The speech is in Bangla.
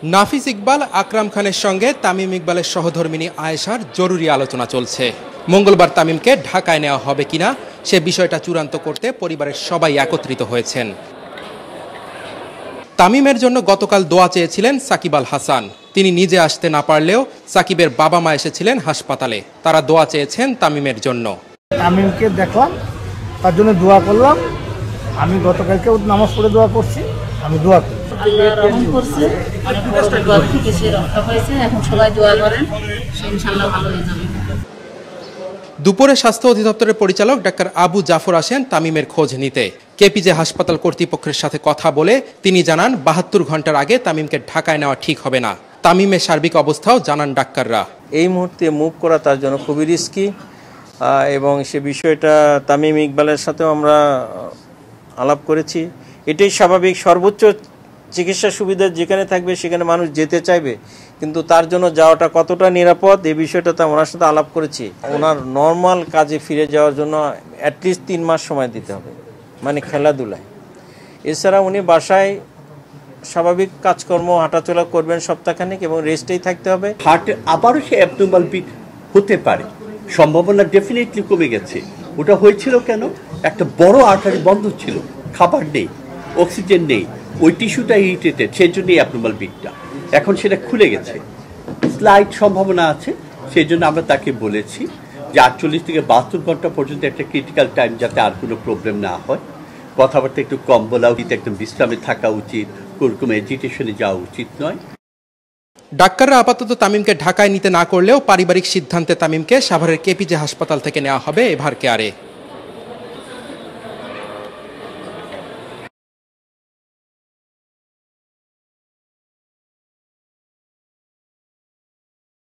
নাফিস ইকবাল আকরাম খানের সঙ্গে তামিম ইকবালের সহধর্মিণী আয়েশার জরুরি আলোচনা চলছে। মঙ্গলবার তামিমকে ঢাকায় নেওয়া হবে কিনা সে বিষয়টা চূড়ান্ত করতে পরিবারের সবাই একত্রিত হয়েছেন। তামিমের জন্য গতকাল দোয়া চেয়েছিলেন সাকিব আল হাসান। তিনি নিজে আসতে না পারলেও সাকিবের বাবা মা এসেছিলেন হাসপাতালে। তারা দোয়া চেয়েছেন তামিমের জন্য। তামিমকে দেখলাম, তার জন্য দোয়া করলাম। আমি গতকালকেও নামাজ পড়ে দোয়া করছি। আমি দোয়া করি, আল্লাহ রহম করছে, অনেক কষ্ট দোয়া থেকে সে রক্ষা পাইছে। এখন সবাই দোয়া করেন, সে ইনশাআল্লাহ ভালো হয়ে যাবে। দুপুরে স্বাস্থ্য অধিদপ্তরের পরিচালক ডাক্তার আবু জাফর আসেন তামিমের খোঁজ নিতে। কেপিজে হাসপাতাল কর্তৃপক্ষের সাথে কথা বলে তিনি জানান ৭২ ঘন্টার আগে তামিমকে ঢাকায় নেওয়া ঠিক হবে না। তামিমের সার্বিক অবস্থাও জানান ডাক্তাররা। এই মুহূর্তে মুভ করা তার জন্য খুবই রিস্কি এবং সে বিষয়টা তামিম ইকবালের সাথেও আমরা আলাপ করেছি। এটাই স্বাভাবিক, সর্বোচ্চ চিকিৎসা সুবিধা যেখানে থাকবে সেখানে মানুষ যেতে চাইবে, কিন্তু তার জন্য যাওয়াটা কতটা নিরাপদ এই বিষয়টা তো ওনার সাথে আলাপ করেছি। ওনার নর্মাল কাজে ফিরে যাওয়ার জন্য অ্যাটলিস্ট ৩ মাস সময় দিতে হবে, মানে খেলাধুলায়। এছাড়া উনি বাসায় স্বাভাবিক কাজকর্ম হাঁটাচলা করবেন সপ্তাহখানেক এবং রেস্টেই থাকতে হবে। হার্টে আবারও সে অ্যাবনর্মাল বিট হতে পারে, সম্ভাবনা ডেফিনেটলি কমে গেছে। ওটা হয়েছিল কেন? একটা বড় আর্টারি বন্ধ ছিল, খাবার নেই, অক্সিজেন নেই, ওই টিস্যুটা ইরিটেটেড, সেই জন্যই অ্যাবনর্মাল বিটটা। এখন সেটা খুলে গেছে, স্লাইড সম্ভাবনা আছে। সেই জন্য আমরা তাকে বলেছি যে ৪৮ থেকে ৭২ ঘন্টা পর্যন্ত একটা ক্রিটিক্যাল টাইম, যাতে আর কোনো প্রবলেম না হয়। কথাবার্তা একটু কম বলা উচিত, একদম বিশ্রামে থাকা উচিত, কোনোরকম এজিটেশনে যাওয়া উচিত নয়। ডাক্তাররা আপাতত তামিমকে ঢাকায় নিতে না করলেও পারিবারিক সিদ্ধান্তে তামিমকে সাভারের কেপিজে হাসপাতাল থেকে নেওয়া হবে এভার কেয়ারে।